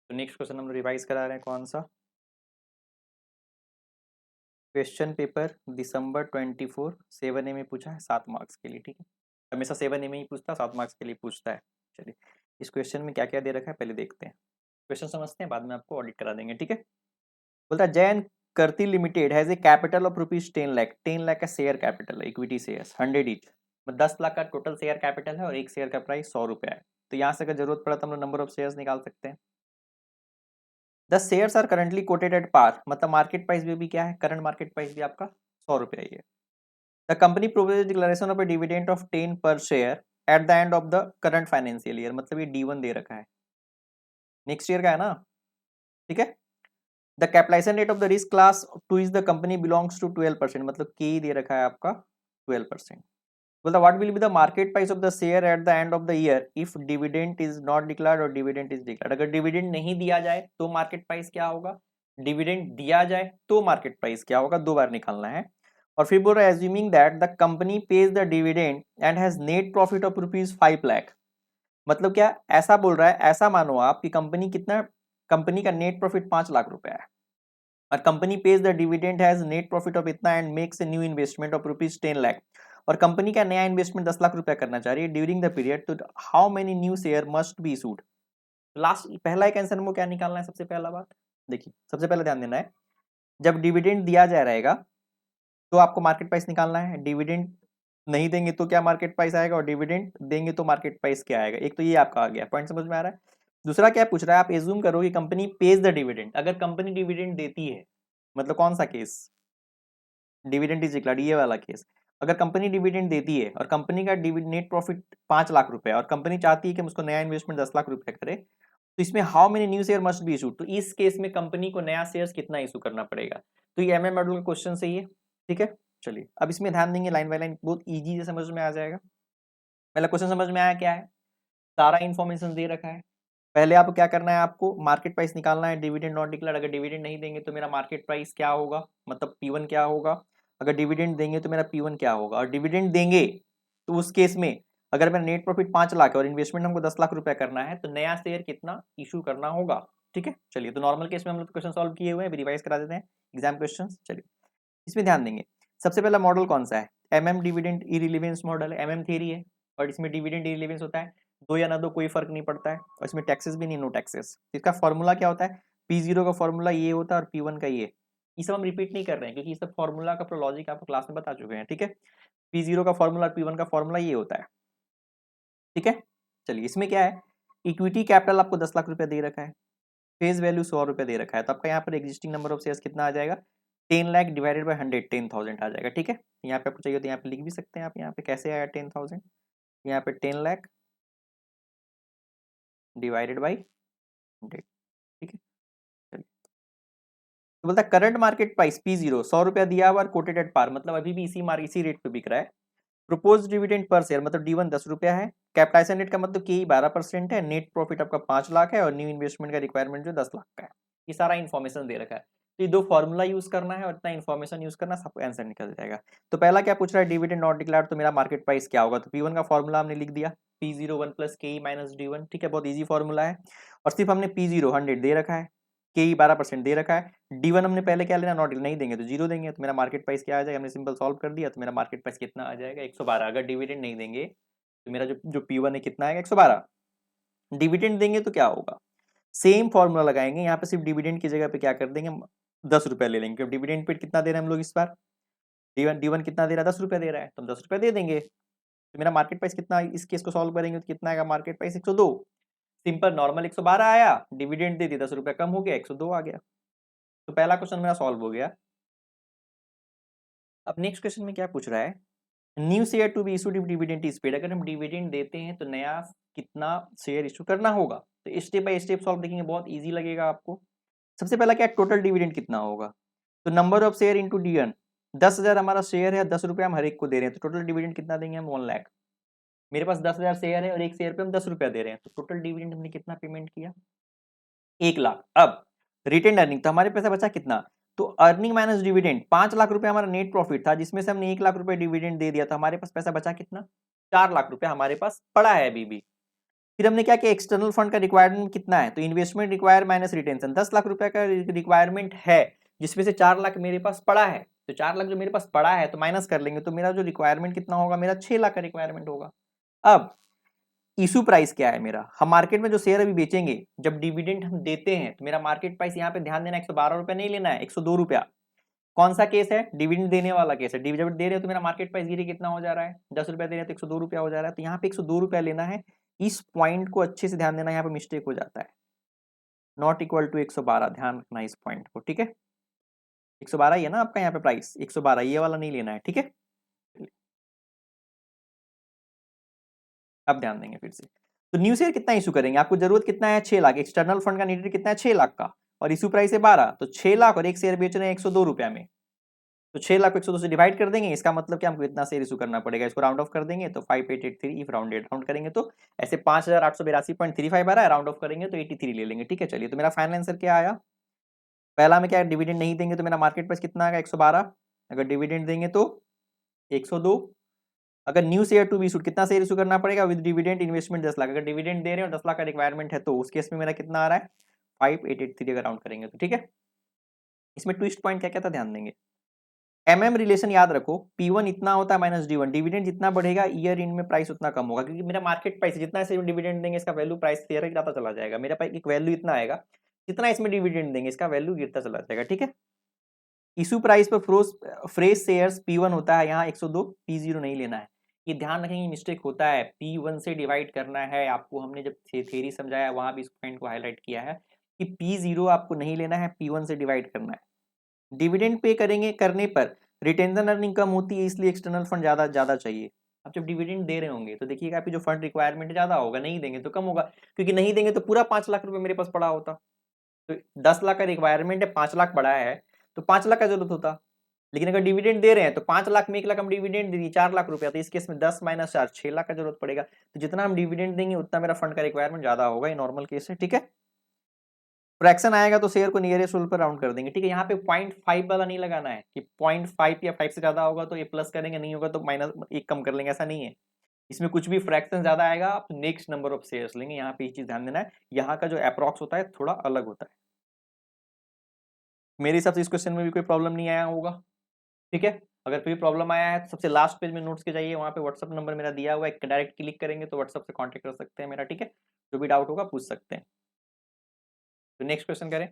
तो next question हम revise करा रहे हैं, कौन सा? क्वेश्चन पेपर दिसंबर 24 7A में पूछा है 7 मार्क्स के लिए, ठीक है। हमेशा 7A में ही पूछता है, 7 मार्क्स के लिए पूछता है। चलिए, इस क्वेश्चन में क्या क्या दे रखा है पहले देखते हैं। क्वेश्चन समझते हैं, बाद में आपको ऑडिट करा देंगे, ठीक है। बोलता है जैन करती limited has a capital of rupees 10 lakh. 10 lakh का शेयर कैपिटल है, इक्विटी शेयर 100 ईच, 10 लाख का टोटल शेयर कैपिटल है और एक शेयर का प्राइस 100 रुपया है। तो यहाँ से अगर जरूरत पड़ा तो हम लोग नंबर ऑफ शेयर्स निकाल सकते हैं। The shares are currently quoted at par, मतलब मार्केट प्राइस भी क्या है, करंट मार्केट प्राइस भी आपका 100 रुपया ही है। The company propose declaration of A dividend of 10 पर share at the end of the current financial year, मतलब ये D1 दे रखा है, नेक्स्ट ईयर का है ना, ठीक है। The capitalisation rate of the risk class two is the company belongs to 12%, मतलब के दे रखा है आपका 12%। बोलता what will be the market price of the share at the end of the year if dividend is not declared और dividend is declared. अगर dividend नहीं दिया जाए तो मार्केट प्राइस क्या होगा, डिविडेंड दिया जाए तो मार्केट प्राइस क्या होगा, दो बार निकालना है। और फिर बोल रहा है assuming that the company pays the dividend and has net profit of ₹5 lakh, मतलब क्या ऐसा बोल रहा है, ऐसा मानो आप कि कंपनी कितना, कंपनी का नेट प्रॉफिट 5 लाख रुपया है और company pays the dividend has net profit of इतना and makes a new investment of ₹10 lakh, और कंपनी का नया इन्वेस्टमेंट 10 लाख रुपया करना चाह रही है ड्यूरिंग द पीरियड, तो how many new share must be issued. Last पहला एक आंसर हमको क्या निकालना है, सबसे पहला बात देखिए, सबसे पहले ध्यान देना है, जब डिविडेंड दिया जा रहेगा तो आपको मार्केट प्राइस निकालना है, डिविडेंड नहीं देंगे तो क्या मार्केट प्राइस आएगा, और डिविडेंड देंगे तो मार्केट प्राइस क्या आएगा। एक तो ये आपका आ गया, पॉइंट समझ में आ रहा है। दूसरा क्या पूछ रहा है, आप एज्यूम करो कि कंपनी पेज द डिविडेंड, अगर कंपनी डिविडेंड देती है, मतलब कौन सा केस, डिविडेंड इज डिक्लेयर्ड, ये वाला केस। अगर कंपनी डिविडेंड देती है और कंपनी का नेट प्रॉफिट 5 लाख रुपया और कंपनी चाहती है कि हम उसको नया इन्वेस्टमेंट 10 लाख रुपया करे, तो इसमें how many new share must be issue, तो इस केस में कंपनी को नया शेयर्स कितना इशू करना पड़ेगा। तो ये एमएम मॉड्यूल का क्वेश्चन सही है, ठीक है। चलिए अब इसमें ध्यान देंगे, लाइन बाय लाइन बहुत इजी से समझ में आ जाएगा। पहला क्वेश्चन समझ में आया क्या है, सारा इन्फॉर्मेशन दे रखा है। पहले आपको क्या करना है, आपको मार्केट प्राइस निकालना है, डिविडेंड नॉट डिक्लेयर्ड, अगर डिविडेंड नहीं देंगे तो मेरा मार्केट प्राइस क्या होगा, मतलब P1 क्या होगा, अगर डिविडेंड देंगे तो मेरा P1 क्या होगा, और डिविडेंड देंगे तो उस केस में अगर मेरा नेट प्रॉफिट 5 लाख है और इन्वेस्टमेंट हमको 10 लाख रुपया करना है तो नया शेयर कितना इशू करना होगा, ठीक है। चलिए तो नॉर्मल केस में हम लोग क्वेश्चन सॉल्व किए हुए हैं, रिवाइज करा देते हैं एग्जाम क्वेश्चन। चलिए इसमें ध्यान देंगे, सबसे पहला मॉडल कौन सा है, एमएम डिविडेंड इररिलेवेंस मॉडल है, एमएम थ्योरी है, और इसमें डिविडेंड इररिलेवेंस होता है, दो या ना दो कोई फर्क नहीं पड़ता है, और इसमें टैक्सेस भी नहीं, नो टैक्सेस। इसका फॉर्मूला क्या होता है, P0 का फॉर्मूला ये होता है और P1 का ये सब हम रिपीट नहीं कर रहे हैं क्योंकि ये सब फॉर्मूला का लॉजिक आपको क्लास में बता चुके हैं, ठीक है। P0 का फॉर्मूला और P1 का फॉर्मूला ये होता है, ठीक है। चलिए इसमें क्या है, इक्विटी कैपिटल आपको 10 लाख रुपया दे रखा है, फेस वैल्यू 100 रुपया दे रखा है, तो आपका यहाँ पर एग्जिस्टिंग नंबर ऑफ शेयर्स कितना आ जाएगा, 10 लाख डिवाइडेड बाई 100, 10,000 आ जाएगा, ठीक है। यहाँ पे आपको चाहिए तो यहाँ पे लिख भी सकते हैं आप, यहाँ पे कैसे आया 10,000, यहाँ पे 10 लाख डिवाइडेड बाई 100, ठीक है। चलिए तो बोलता है करंट मार्केट प्राइस P0 100 रुपया दिया हुआ और कोटेड एट पार, मतलब अभी भी इसी रेट पे बिक रहा है। प्रोपोज डिविडेंड पर शेयर मतलब D1 10 रुपया है, कैपिटलाइजेशन रेट का मतलब कि 12% है, नेट प्रॉफिट आपका 5 लाख है और न्यू इन्वेस्टमेंट का रिक्वायरमेंट जो 10 लाख का है। ये सारा इन्फॉर्मेशन दे रखा है, तो ये दो फॉर्मूला यूज करना है और इतना इन्फॉर्मेशन यूज करना, सबको आंसर निकल जाएगा। तो पहला क्या पूछ रहा है, डिविडेंड नॉट डिक्लेयर्ड, तो मेरा मार्केट प्राइस क्या होगा, तो P1 का फॉर्मूला हमने लिख दिया, P0 1 प्लस के माइनस D1, ठीक है, बहुत ईजी फॉर्मूला है। और सिर्फ हमने P0 100 दे रखा है, के 12% दे रखा है, D1 हमने पहले क्या लेना, नॉट नहीं देंगे तो जीरो देंगे, तो मेरा मार्केट प्राइस क्या आ जाएगा, हमने सिंपल सॉल्व कर दिया, तो मेरा मार्केट प्राइस कितना आ जाएगा 112। अगर डिविडेंड नहीं देंगे तो मेरा जो P1 है कितना आएगा 112, डिविडेंड देंगे तो क्या होगा, सेम फॉर्मूला लगाएंगे, यहाँ पे सिर्फ डिविडेंड की जगह पे क्या कर देंगे, 10 रुपया ले लेंगे, डिविडेंड पे कितना दे रहे हैं हम लोग इस बार, D1 कितना दे रहा है, 10 रुपया दे रहा है, तो हम 10 रुपया दे देंगे, तो मेरा मार्केट प्राइस कितना, इस केस को सॉल्व करेंगे तो कितना आएगा, मार्केट प्राइस 102, सिंपल नॉर्मल 112 आया, डिविडेंड दे दी 10 रुपया कम हो गया 102 आ गया। तो पहला क्वेश्चन मेरा सॉल्व हो गया। अब नेक्स्ट क्वेश्चन में क्या पूछ रहा है, new share to be issued if dividend is paid, अगर हम डिविडेंड देते हैं तो नया कितना शेयर इशू करना होगा, तो स्टेप बाय स्टेप सॉल्व देखेंगे, बहुत इजी लगेगा आपको। सबसे पहला क्या, टोटल डिविडेंड कितना होगा, तो number of share into D1, 10,000 हमारा शेयर है, 10 रुपया हम हर एक को दे रहे हैं, तो टोटल डिविडेंड कितना देंगे हम 1 लाख, मेरे पास 10,000 शेयर है और एक शेयर पे हम 10 रुपया दे रहे हैं, तो टोटल डिविडेंड हमने कितना पेमेंट किया 1 लाख। अब रिटेन अर्निंग, तो हमारे पैसा बचा कितना, तो अर्निंग माइनस डिविडेंड 5 लाख रुपया हमारा नेट प्रॉफिट था, जिसमें से हमने 1 लाख रुपया डिविडेंड दे दिया, तो हमारे पास पैसा बचा कितना, 4 लाख रुपया हमारे पास पड़ा है अभी भी। फिर हमने क्या किया, एक्सटर्नल फंड का रिक्वायरमेंट कितना है, तो investment require minus retention, 10 lakh रुपए का रिक्वायरमेंट है, जिसमें से 4 लाख मेरे पास पड़ा है, तो 4 लाख जो मेरे पास पड़ा है तो माइनस कर लेंगे, तो मेरा जो रिक्वायरमेंट कितना होगा, मेरा 6 लाख का रिक्वायरमेंट होगा। अब इशू प्राइस क्या है मेरा, हम मार्केट में जो शेयर अभी बेचेंगे, जब डिविडेंड हम देते हैं तो मेरा मार्केट प्राइस यहाँ पे ध्यान देना 112 रुपया नहीं लेना है, 102 रुपया। कौन सा केस है, डिविडेंड देने वाला केस है। डिविडेंड दे रहे हो तो मेरा मार्केट प्राइस गिरे कितना हो जा रहा है, 10 रुपया दे रहे हैं तो 102 रुपया हो जा रहा है, तो यहाँ पे 102 रुपया लेना है। इस पॉइंट को अच्छे से ध्यान देना, यहाँ पे मिस्टेक हो जाता है, नॉट इक्वल टू 112, ध्यान रखना इस पॉइंट को, ठीक है। 112 ही है ना आपका यहाँ पे प्राइस, 112 ये वाला नहीं लेना है, ठीक है। अब ध्यान देंगे फिर से, तो न्यू शेयर कितना इशू करेंगे, आपको जरूरत कितना है, 6 लाख, एक्सटर्नल फंड का नीडेड कितना है, 6 लाख का, और इशू प्राइस है 12, तो 6 लाख और एक शेयर बेच रहे हैं 102 रुपया में, तो 6 लाख को 102 से डिवाइड कर देंगे, इसका मतलब कि हमको इतना शेयर इशू करना पड़ेगा, इसको राउंड ऑफ कर देंगे तो 5883, इफ राउंडेड राउंड करेंगे तो ऐसे 5882.35 आ रहा है, राउंड ऑफ करेंगे तो 83 ले लेंगे, ठीक है। चलिए, तो मेरा फाइनल आंसर क्या आया, पहला में क्या है, डिविडेंड नहीं देंगे तो मेरा मार्केट प्राइस कितना आएगा, 112, अगर डिविडेंड देंगे तो 102, अगर new share to be issued कितना शेयर इशू करना पड़ेगा विद डिविडेंड इन्वेस्टमेंट 10 लाख, अगर डिविडेंड दे रहे हो 10 लाख का रिक्वायरमेंट है तो उस केस में मेरा कितना आ रहा है 5883, अगर राउंड करेंगे तो, ठीक है। इसमें ट्विस्ट पॉइंट क्या क्या था ध्यान देंगे, एमएम रिलेशन याद रखो, P1 इतना होता है माइनस D1, डिविडेंड जितना बढ़ेगा ईयर इन में प्राइस उतना कम होगा, क्योंकि मेरा मार्केट प्राइस जितना इसे डिविडेंड देंगे इसका वैल्यू प्राइस क्लियर गिरता चला जाएगा, मेरा पास एक वैल्यू इतना आएगा, जितना इसमें डिविडेंड देंगे इसका वैल्यू गिरता चला जाएगा, ठीक है। इशू प्राइस पर फ्रेश शेयर्स P1 होता है यहाँ 102, P0 नहीं लेना है, ये ध्यान रखेंगे, मिस्टेक होता है, P1 से डिवाइड करना है आपको, हमने जब थ्योरी समझाया वहां भी इस पॉइंट को हाईलाइट किया है कि P0 आपको नहीं लेना है, P1 से डिवाइड करना है। डिविडेंड पे करेंगे, करने पर रिटेंशन अर्निंग कम होती है, इसलिए एक्सटर्नल फंड ज्यादा ज्यादा चाहिए। अब जब डिविडेंड दे रहे होंगे तो देखिएगा आपकी जो फंड रिक्वायरमेंट ज्यादा होगा, नहीं देंगे तो कम होगा, क्योंकि नहीं देंगे तो पूरा 5 लाख रुपए मेरे पास पड़ा होता, तो 10 लाख का रिक्वायरमेंट है, 5 लाख पड़ा है तो 5 लाख का जरूरत होता, लेकिन अगर डिविडेंड दे रहे हैं तो 5 लाख में 1 लाख हम डिविडेंड दे दिए, 4 लाख रुपया, तो इस केस में 10 माइनस 4 6 लाख का जरूरत पड़ेगा, तो जितना हम डिविडेंड देंगे उतना मेरा फंड का रिक्वायरमेंट ज्यादा होगा, ये नॉर्मल केस है, ठीक है। फ्रैक्शन आएगा तो शेयर को नियरेस्ट रूल पर राउंड कर देंगे, ठीक है। यहाँ पे 0.5 वाला नहीं लगाना है कि 0.5 या 5 से ज्यादा होगा तो ये प्लस करेंगे, नहीं होगा तो माइनस 1 कम कर लेंगे, ऐसा नहीं है। इसमें कुछ भी फ्रैक्शन ज्यादा आएगा आप नेक्स्ट नंबर ऑफ शेयर्स लेंगे, यहाँ पे ये चीज ध्यान देना है, यहाँ का जो अप्रॉक्स होता है थोड़ा अलग होता है। मेरे हिसाब से इस क्वेश्चन में भी कोई प्रॉब्लम नहीं आया होगा, ठीक है। अगर कोई प्रॉब्लम आया है तो सबसे लास्ट पेज में नोट्स के जाइए, वहाँ पे व्हाट्सअप नंबर मेरा दिया हुआ है, डायरेक्ट क्लिक करेंगे तो व्हाट्सअप से कांटेक्ट कर सकते हैं मेरा, ठीक है। जो भी डाउट होगा पूछ सकते हैं। तो नेक्स्ट क्वेश्चन करें।